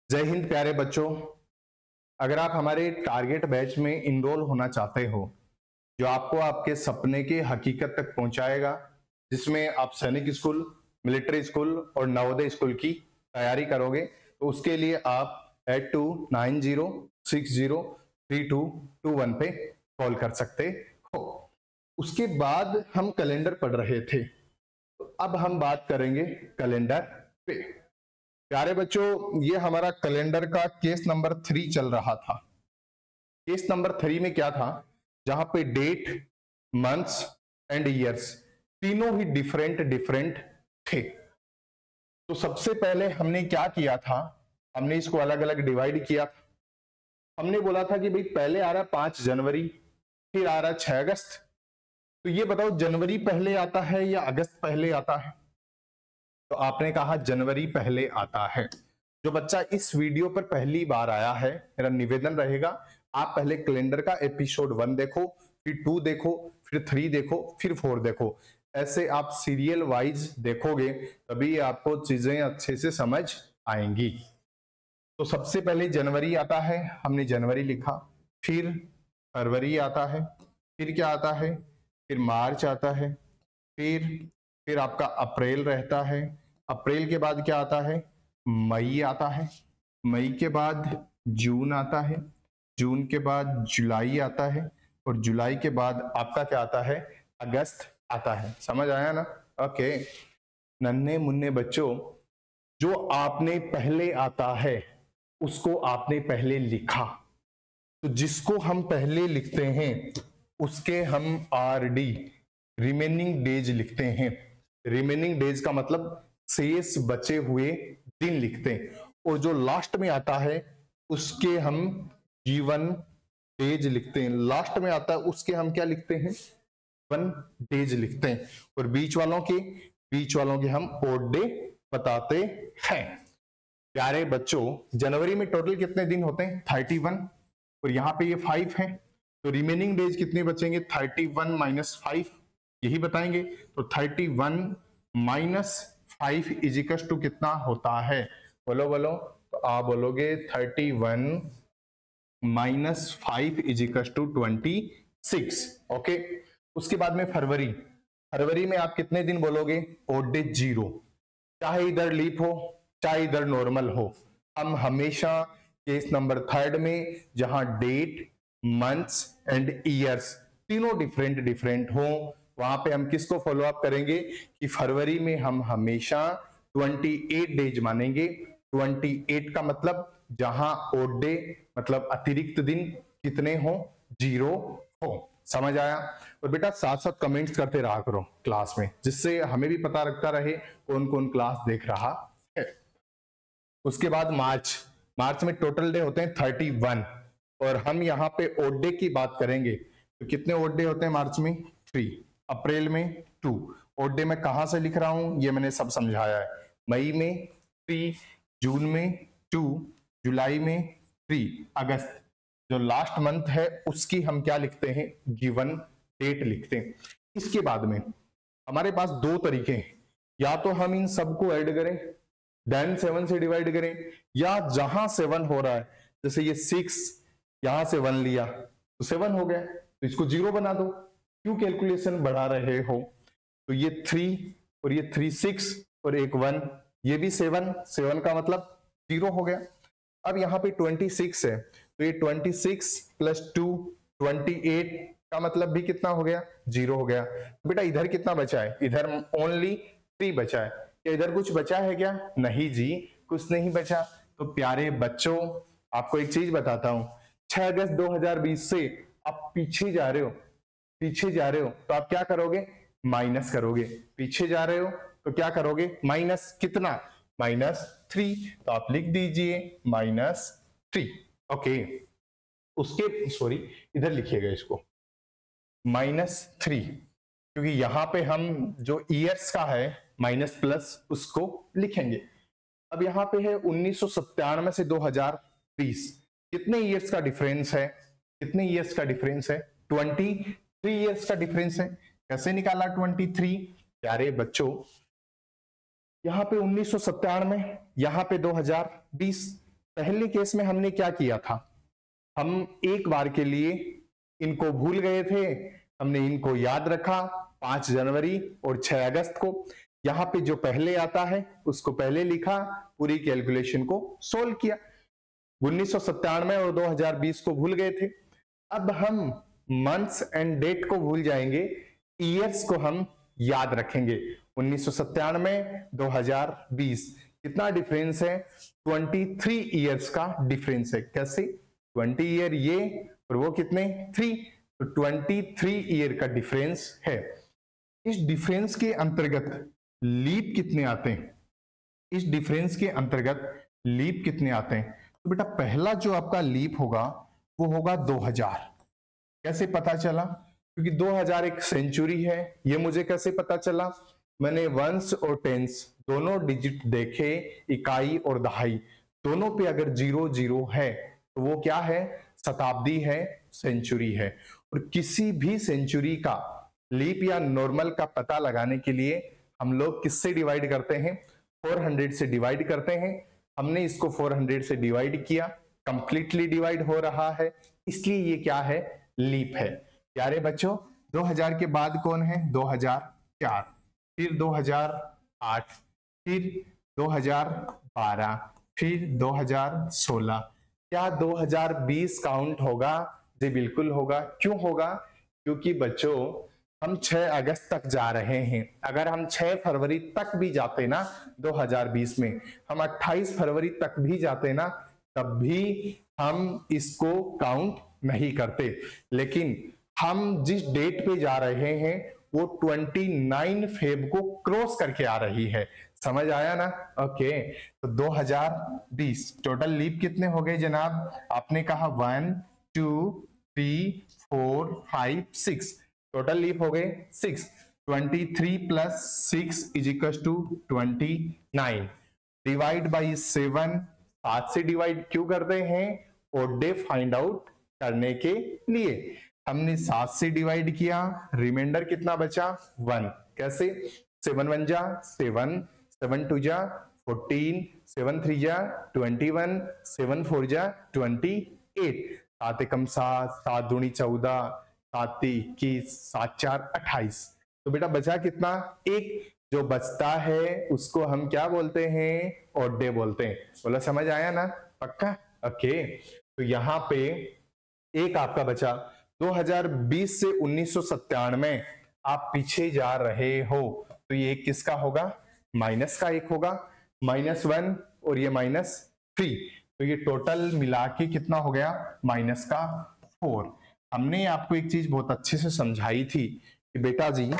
जय हिंद प्यारे बच्चों। अगर आप हमारे टारगेट बैच में इनरोल होना चाहते हो जो आपको आपके सपने के हकीकत तक पहुंचाएगा, जिसमें आप सैनिक स्कूल, मिलिट्री स्कूल और नवोदय स्कूल की तैयारी करोगे, तो उसके लिए आप 8290603221 पे कॉल कर सकते हो। उसके बाद हम कैलेंडर पढ़ रहे थे, तो अब हम बात करेंगे कैलेंडर पे। प्यारे बच्चों, ये हमारा कैलेंडर का केस नंबर 3 चल रहा था। केस नंबर 3 में क्या था, जहां पे डेट, मंथ्स एंड ईयर्स तीनों ही डिफरेंट डिफरेंट थे। तो सबसे पहले हमने क्या किया था, हमने इसको अलग अलग डिवाइड किया। हमने बोला था कि भाई पहले आ रहा 5 जनवरी, फिर आ रहा 6 अगस्त। तो ये बताओ, जनवरी पहले आता है या अगस्त पहले आता है? तो आपने कहा जनवरी पहले आता है। जो बच्चा इस वीडियो पर पहली बार आया है, मेरा निवेदन रहेगा आप पहले कैलेंडर का एपिसोड 1 देखो, फिर 2 देखो, फिर 3 देखो, फिर 4 देखो। ऐसे आप सीरियल वाइज देखोगे तभी आपको चीजें अच्छे से समझ आएंगी। तो सबसे पहले जनवरी आता है, हमने जनवरी लिखा। फिर फरवरी आता है, फिर क्या आता है, फिर मार्च आता है, फिर आपका अप्रैल रहता है। अप्रैल के बाद क्या आता है, मई आता है। मई के बाद जून आता है। जून के बाद जुलाई आता है, और जुलाई के बाद आपका क्या आता है, अगस्त आता है। समझ आया ना? ओके। नन्हे मुन्ने बच्चों, जो आपने पहले आता है उसको आपने पहले लिखा। तो जिसको हम पहले लिखते हैं उसके हम आरडी, रिमेनिंग डेज लिखते हैं। रिमेनिंग डेज का मतलब शेष बचे हुए दिन लिखते हैं। और जो लास्ट में आता है उसके हम गिवन डेज लिखते हैं। लास्ट में आता है उसके हम क्या लिखते हैं, वन डेज लिखते हैं। और बीच वालों के हम ओड डे बताते हैं। प्यारे बच्चों, जनवरी में टोटल कितने दिन होते हैं, 31, और यहाँ पे ये 5 है। तो रिमेनिंग डेज कितने बचेंगे, 31 माइनस 5, यही बताएंगे। तो 31 माइनस 5 इजिकल्स टू कितना होता है, बोलो बोलो। तो आप बोलोगे 31 माइनस 5 इजिकल्स टू 26। ओके। उसके बाद में फरवरी। फरवरी में आप कितने दिन बोलोगे, ओड डे 0, चाहे इधर लीप हो चाहे इधर नॉर्मल हो। हम हमेशा केस नंबर 3 में जहां डेट, मंथ्स एंड ईयर्स तीनों डिफरेंट डिफरेंट हो, वहां पे हम किसको फॉलो अप करेंगे कि फरवरी में हम हमेशा 28 डेज मानेंगे। 28 का मतलब जहां ओड डे मतलब अतिरिक्त दिन कितने हो, 0 हो। समझ आया? और बेटा साथ साथ कमेंट्स करते रहा करो क्लास में, जिससे हमें भी पता रखता रहे कौन कौन क्लास देख रहा है। उसके बाद मार्च। मार्च में टोटल डे होते हैं 31, और हम यहाँ पे ओड डे की बात करेंगे तो कितने ओड डे होते हैं मार्च में, 3। अप्रैल में 2। ओड डे मैं कहां से लिख रहा हूं ये मैंने सब समझाया है। मई में 3, जून में 2, जुलाई में 3, अगस्त जो लास्ट मंथ है उसकी हम क्या लिखते हैं, गिवन डेट लिखते हैं। इसके बाद में हमारे पास 2 तरीके हैं, या तो हम इन सबको ऐड करें देन 7 से डिवाइड करें, या जहां 7 हो रहा है, जैसे ये 6 यहां से 1 लिया तो 7 हो गया, तो इसको 0 बना दो। क्यों कैलकुलेशन बढ़ा रहे हो? तो ये 3 और ये 3 6 और एक 1, ये भी 7, 7 का मतलब 0 हो गया। अब यहाँ पे 26 है, तो ये 26 प्लस 2 28 का मतलब भी कितना हो गया, 0 हो गया। तो बेटा इधर कितना बचा है, इधर ओनली 3 बचा है। क्या इधर कुछ बचा है क्या? नहीं जी, कुछ नहीं बचा। तो प्यारे बच्चों, आपको एक चीज बताता हूं, 6 अगस्त 2020 से आप पीछे जा रहे हो, पीछे जा रहे हो तो आप क्या करोगे, माइनस करोगे। पीछे जा रहे हो तो क्या करोगे, माइनस कितना, -3। तो आप लिख दीजिए -3। ओके। उसके सॉरी, इधर लिखिएगा इसको -3, क्योंकि यहां पे हम जो ईयर्स का है माइनस प्लस उसको लिखेंगे। अब यहाँ पे है 1997 से 2020, कितने ईयर्स का डिफरेंस है, कितने ईयर्स का डिफरेंस है, 23 ईयर्स का डिफरेंस है। कैसे निकाला 23? प्यारे बच्चों, यहाँ पे 1997, यहाँ पे 2020, पहले केस में हमने क्या किया था, हम एक बार के लिए इनको भूल गए थे, हमने इनको याद रखा 5 जनवरी और 6 अगस्त को। यहां पे जो पहले आता है उसको पहले लिखा, पूरी कैलकुलेशन को सोल्व किया। 1997 और 2020 को भूल गए थे, अब हम मंथ्स एंड डेट को भूल जाएंगे, ईयर्स को हम याद रखेंगे। 1997 2020 कितना डिफरेंस है, 23 ईयर्स का डिफरेंस है। कैसे, 20 ईयर ये और वो कितने 3, तो 23 ईयर का डिफरेंस है। इस डिफरेंस के अंतर्गत लीप कितने आते हैं, इस डिफरेंस के अंतर्गत लीप कितने आते हैं? तो बेटा पहला जो आपका लीप होगा वो होगा 2000। कैसे पता चला, क्योंकि 2000 एक सेंचुरी है। ये मुझे कैसे पता चला, मैंने वंस और टेंस दोनों डिजिट देखे, इकाई और दहाई दोनों पे अगर 00 है तो वो क्या है, शताब्दी है, सेंचुरी है। और किसी भी सेंचुरी का लीप या नॉर्मल का पता लगाने के लिए हम लोग किससे डिवाइड करते हैं, 400 से डिवाइड करते हैं। हमने इसको 400 से डिवाइड किया, कंप्लीटली डिवाइड हो रहा है, इसलिए ये क्या है, लीप है। प्यारे बच्चों 2000 के बाद कौन है, 2004, फिर 2008, फिर 2012, फिर 2016। क्या 2020 काउंट होगा? जी बिल्कुल होगा। क्यों होगा? क्योंकि बच्चों हम 6 अगस्त तक जा रहे हैं। अगर हम 6 फरवरी तक भी जाते ना 2020 में, हम 28 फरवरी तक भी जाते ना, तब भी हम इसको काउंट नहीं करते। लेकिन हम जिस डेट पे जा रहे हैं वो 29 फेब को क्रॉस करके आ रही है। समझ आया ना? ओके, तो 2020 टोटल लीप कितने हो गए जनाब? आपने कहा 1 2 3 4 5 6, टोटल लीप हो गए 6। 23 plus 6 is equal to 29। Divide by 7, 7 से डिवाइड क्यों करते हैं? ओड डे फाइंड आउट करने के लिए। हमने 7 से डिवाइड किया, रिमाइंडर कितना बचा? 1। कैसे? 7 1 जा 7, 7 2 जा 14, 7 3 जा 21, 7 4 जा 28, 7 एकम 7, 7 दूनी 14, 7 21, 7 4 28। तो बेटा बचा कितना? एक। जो बचता है उसको हम क्या बोलते हैं? ऑड डे बोलते हैं। बोला समझ आया ना? पक्का? ओके, तो यहाँ पे एक आपका बचा। 2020 से 1997 आप पीछे जा रहे हो, तो ये किसका होगा? माइनस का एक होगा, -1 और ये -3, तो ये टोटल मिला के कितना हो गया? -4। हमने आपको एक चीज बहुत अच्छे से समझाई थी कि बेटा जी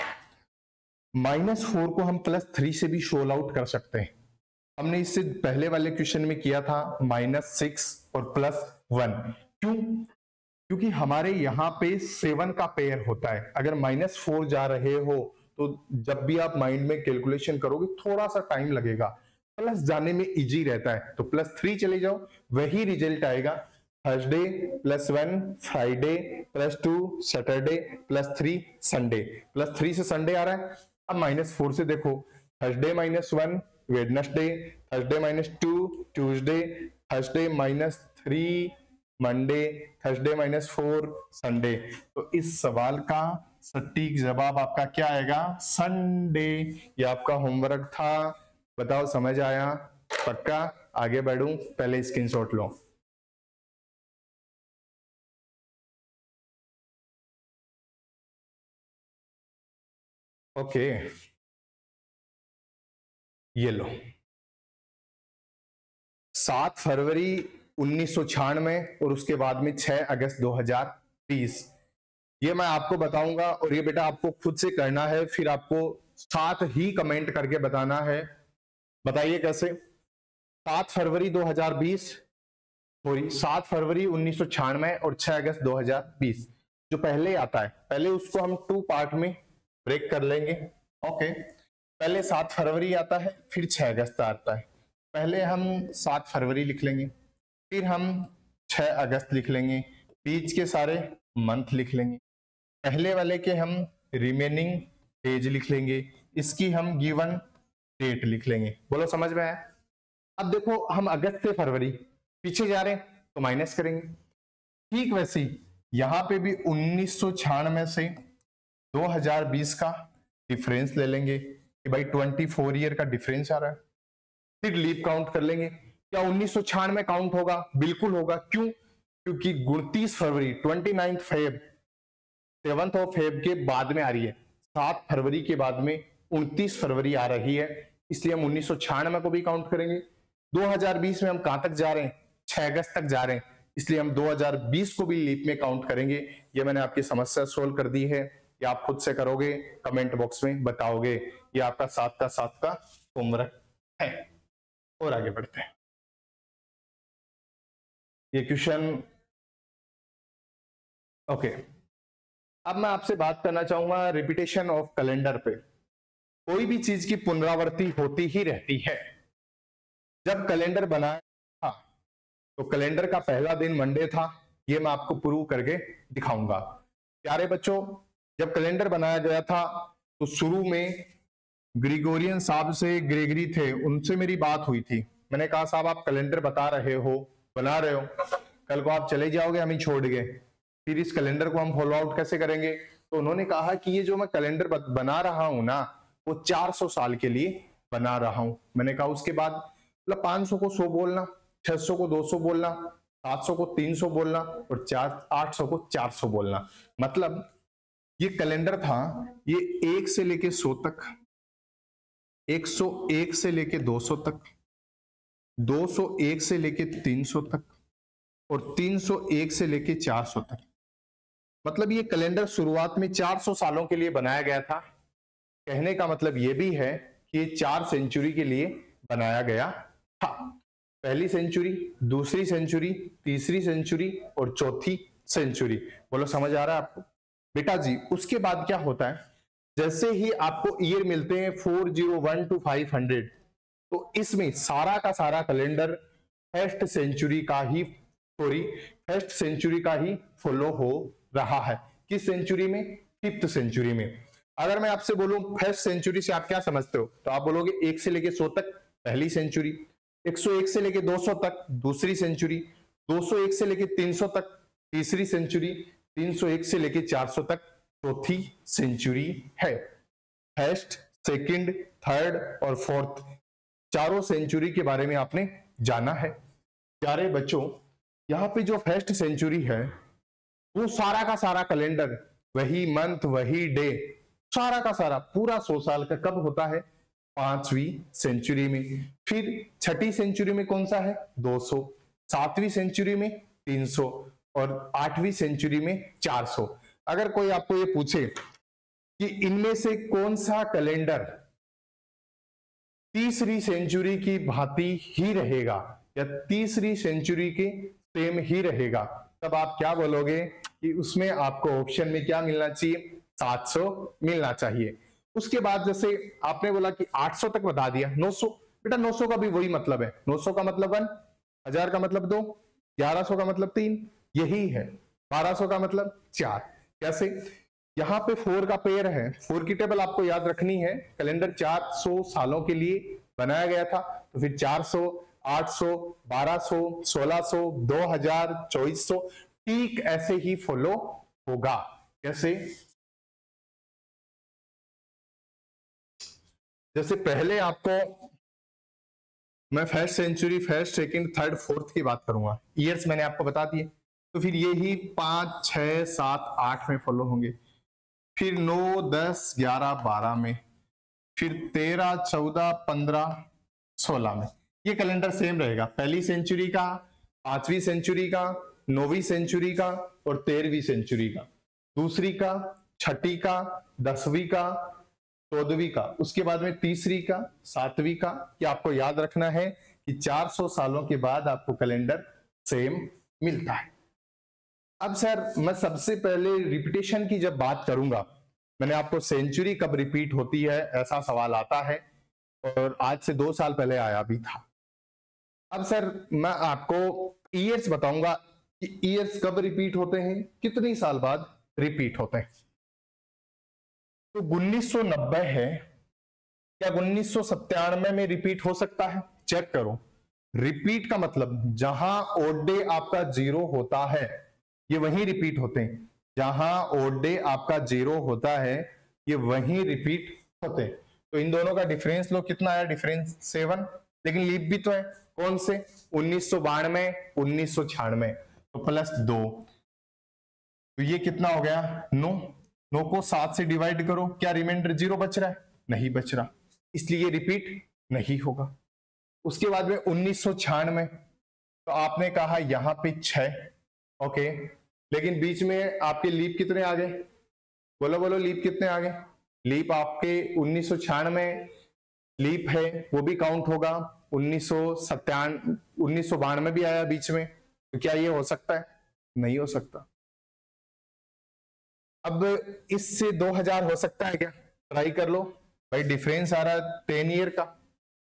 -4 को हम +3 से भी सोल्व आउट कर सकते हैं। हमने इससे पहले वाले क्वेश्चन में किया था -6 और +1। क्यों? क्योंकि हमारे यहाँ पे 7 का पेयर होता है। अगर -4 जा रहे हो तो जब भी आप माइंड में कैलकुलेशन करोगे थोड़ा सा टाइम लगेगा, प्लस जाने में इजी रहता है, तो +3 चले जाओ, वही रिजल्ट आएगा। थर्सडे +1, फ्राइडे +2, सैटरडे +3, संडे +3 से संडे आ रहा है। अब -4 से देखो, Thursday -1, Wednesday, Thursday -2, Tuesday, Thursday -3, Monday, Thursday -4, Sunday. तो इस सवाल का सटीक जवाब आपका क्या आएगा? संडे। ये आपका होमवर्क था, बताओ समझ आया? पक्का? आगे बढ़ूं? पहले स्क्रीनशॉट लो। ओके, ये लो 7 फरवरी 1996 और उसके बाद में 6 अगस्त 2020। ये मैं आपको बताऊंगा और ये बेटा आपको खुद से करना है, फिर आपको साथ ही कमेंट करके बताना है। बताइए कैसे? 7 फरवरी 2020, सॉरी 7 फरवरी 1996 और 6 अगस्त 2020। जो पहले आता है पहले उसको हम 2 पार्ट में ब्रेक कर लेंगे। ओके, पहले 7 फरवरी आता है, फिर 6 अगस्त आता है। पहले हम 7 फरवरी लिख लेंगे, फिर हम 6 अगस्त लिख लेंगे, बीच के सारे मंथ लिख लेंगे, पहले वाले के हम रिमेनिंग डेज लिख लेंगे, इसकी हम गिवन डेट लिख लेंगे। बोलो समझ में आया? अब देखो हम अगस्त से फरवरी, पीछे जा रहे हैं तो माइनस करेंगे। ठीक वैसे ही यहां पे भी 1996 से 2020 का डिफरेंस ले लेंगे कि भाई 24 ईयर का डिफरेंस आ रहा है। फिर लीप काउंट कर लेंगे। क्या 1996 काउंट होगा? बिल्कुल होगा। क्यों? क्योंकि 29 फरवरी 29 फेब 7th ऑफ फेब के बाद में आ रही है। 7 फरवरी के बाद में 29 फरवरी आ रही है, इसलिए हम 1996 को भी काउंट करेंगे। 2020 में हम कहां तक जा रहे हैं? 6 अगस्त तक जा रहे हैं, इसलिए हम 2020 को भी लीप में काउंट करेंगे। ये मैंने आपकी समस्या सोल्व कर दी है, ये आप खुद से करोगे, कमेंट बॉक्स में बताओगे। ये आपका 7 का होमवर्क है। और आगे बढ़ते हैं। ये क्वेश्चन ओके। अब मैं आपसे बात करना चाहूंगा रिपीटेशन ऑफ कैलेंडर पे। कोई भी चीज की पुनरावृत्ति होती ही रहती है। जब कैलेंडर बना था तो कैलेंडर का पहला दिन मंडे था, ये मैं आपको प्रूव करके दिखाऊंगा। प्यारे बच्चों, जब कैलेंडर बनाया गया था तो शुरू में ग्रिगोरियन साहब से, ग्रेगरी थे, उनसे मेरी बात हुई थी। मैंने कहा साहब आप कैलेंडर बता रहे हो, बना रहे हो, कल को आप चले जाओगे, हम ही छोड़ गए, फिर इस कैलेंडर को हम फॉलो आउट कैसे करेंगे? तो उन्होंने कहा कि ये जो मैं कैलेंडर बना रहा हूं ना, वो 400 साल के लिए बना रहा हूं। मैंने कहा उसके बाद? मतलब 500 को 100 बोलना, 600 को 200 बोलना, 700 को 300 बोलना और 800 को 400 बोलना। मतलब ये कैलेंडर था, ये 1 से लेके 100 तक, 101 से लेके 200 तक, 201 से लेके 300 तक और 301 से लेके 400 तक। मतलब ये कैलेंडर शुरुआत में 400 सालों के लिए बनाया गया था। कहने का मतलब ये भी है कि ये 4 सेंचुरी के लिए बनाया गया था। पहली सेंचुरी, दूसरी सेंचुरी, तीसरी सेंचुरी और चौथी सेंचुरी। बोलो समझ आ रहा है आपको? बेटा जी उसके बाद क्या होता है, जैसे ही आपको ईयर मिलते हैं 401 to 500, तो इसमें सारा का सारा कैलेंडर फर्स्ट सेंचुरी का ही फॉलो हो रहा है। किस सेंचुरी में? 5th सेंचुरी में। अगर मैं आपसे बोलूं फर्स्ट सेंचुरी से आप क्या समझते हो, तो आप बोलोगे 1 से लेके 100 तक पहली सेंचुरी, 101 से लेके 200 तक दूसरी सेंचुरी, 201 से लेके 300 तक तीसरी सेंचुरी, 301 से लेके 400 तक चौथी सेंचुरी है। फर्स्ट, सेकंड, थर्ड और फोर्थ, चारों सेंचुरी के बारे में आपने जाना है। प्यारे बच्चों, यहाँ पे जो फर्स्ट सेंचुरी है वो सारा का सारा कैलेंडर, वही मंथ, वही डे, सारा का सारा पूरा 100 साल का कब होता है? 5वीं सेंचुरी में। फिर छठी सेंचुरी में कौन सा है? 200, 7वीं सेंचुरी में 300 और 8वीं सेंचुरी में 400। अगर कोई आपको ये पूछे कि इनमें से कौन सा कैलेंडर तीसरी सेंचुरी की भांति ही रहेगा या तीसरी सेंचुरी के सेम ही रहेगा, तब आप क्या बोलोगे कि उसमें आपको ऑप्शन में क्या मिलना चाहिए? 700 मिलना चाहिए। उसके बाद जैसे आपने बोला कि 800 तक बता दिया, 900, बेटा 900 का भी वही मतलब है। 900 का मतलब 1, 1000 का मतलब 2, 1100 का मतलब 3, यही है। 1200 का मतलब 4। कैसे? यहाँ पे 4 का पेयर है, 4 की टेबल आपको याद रखनी है। कैलेंडर 400 सालों के लिए बनाया गया था, तो फिर 400, 800, 1200, 1600, 2000, 2400 ठीक ऐसे ही फॉलो होगा। कैसे? जैसे पहले आपको मैं first century, first, second, third, fourth की बात करूंगा, ईयर्स मैंने आपको बता दिए, तो फिर ये ही 5, 6, 7, 8 में फॉलो होंगे, फिर 9, 10, 11, 12 में, फिर 13, 14, 15, 16 में। ये कैलेंडर सेम रहेगा। पहली सेंचुरी का, 5वीं सेंचुरी का, 9वीं सेंचुरी का और 13वीं सेंचुरी का, दूसरी का, छठी का, 10वीं का, 14वीं का, उसके बाद में तीसरी का, 7वीं का। ये आपको याद रखना है कि 400 सालों के बाद आपको कैलेंडर सेम मिलता है। अब सर मैं सबसे पहले रिपीटेशन की जब बात करूंगा, मैंने आपको सेंचुरी कब रिपीट होती है ऐसा सवाल आता है और आज से 2 साल पहले आया भी था। अब सर मैं आपको ईयर्स बताऊंगा कि ईयर्स कब रिपीट होते हैं, कितनी साल बाद रिपीट होते हैं। तो 1990 है, क्या 1997 में रिपीट हो सकता है? चेक करो। रिपीट का मतलब जहां ओड डे आपका 0 होता है ये वहीं रिपीट होते हैं, जहां ओड डे आपका 0 होता है ये वहीं रिपीट होते हैं। तो इन दोनों का डिफरेंस लो, कितना आया डिफरेंस 7, लेकिन लीप भी तो है, कौन से 1992 1996, तो +2, तो ये कितना हो गया 9, 9 को 7 से डिवाइड करो, क्या रिमाइंडर 0 बच रहा है? नहीं बच रहा, इसलिए ये रिपीट नहीं होगा। उसके बाद में 1996, तो आपने कहा यहां पे 6, ओके, लेकिन बीच में आपके लीप कितने आ गए? बोलो बोलो, लीप कितने आ गए? लीप आपके 1996 लीप है वो भी काउंट होगा, 1992 भी आया बीच में, तो क्या ये हो सकता है? नहीं हो सकता। अब इससे 2000 हो सकता है क्या? ट्राई कर लो भाई, डिफरेंस आ रहा है 10 ईयर का।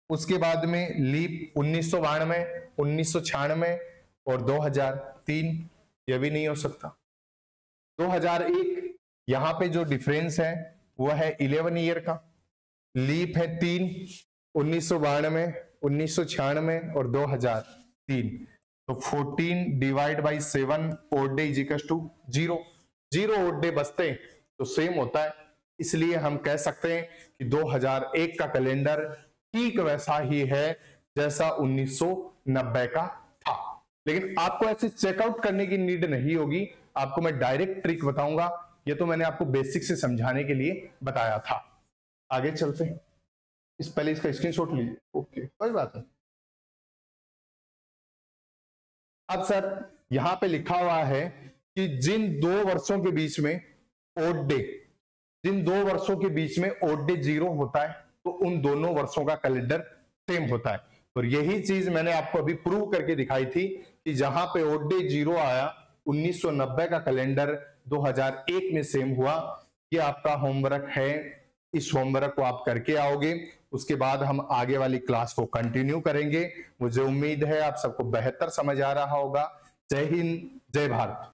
उसके बाद में लीप 1992 1996 और 2003, यह भी नहीं हो सकता। 2001, यहां पे जो डिफरेंस है वो है 11 ईयर का, लीप है 3, 1992 1996 और 2003, तो 14 divide by 7 odd day is equal to 0, 0 odd day बचते तो सेम होता है, इसलिए हम कह सकते हैं कि 2001 का कैलेंडर ठीक वैसा ही है जैसा 1990 का था। लेकिन आपको ऐसे चेकआउट करने की नीड नहीं होगी, आपको मैं डायरेक्ट ट्रिक बताऊंगा, ये तो मैंने आपको बेसिक से समझाने के लिए बताया था। आगे चलते हैं, पहले इसका स्क्रीनशॉट लीजिए, ओके कोई बात नहीं। अब सर यहां पे लिखा हुआ है कि जिन 2 वर्षों के बीच में ओड डे, जिन 2 वर्षों के बीच में ओड डे 0 होता है तो उन दोनों वर्षों का कैलेंडर सेम होता है। और यही चीज मैंने आपको अभी प्रूव करके दिखाई थी कि जहां पे ओड डे 0 आया 1990 का कैलेंडर 2001 में सेम हुआ। ये आपका होमवर्क है, इस होमवर्क को आप करके आओगे, उसके बाद हम आगे वाली क्लास को कंटिन्यू करेंगे। मुझे उम्मीद है आप सबको बेहतर समझ आ रहा होगा। जय हिंद, जय भारत।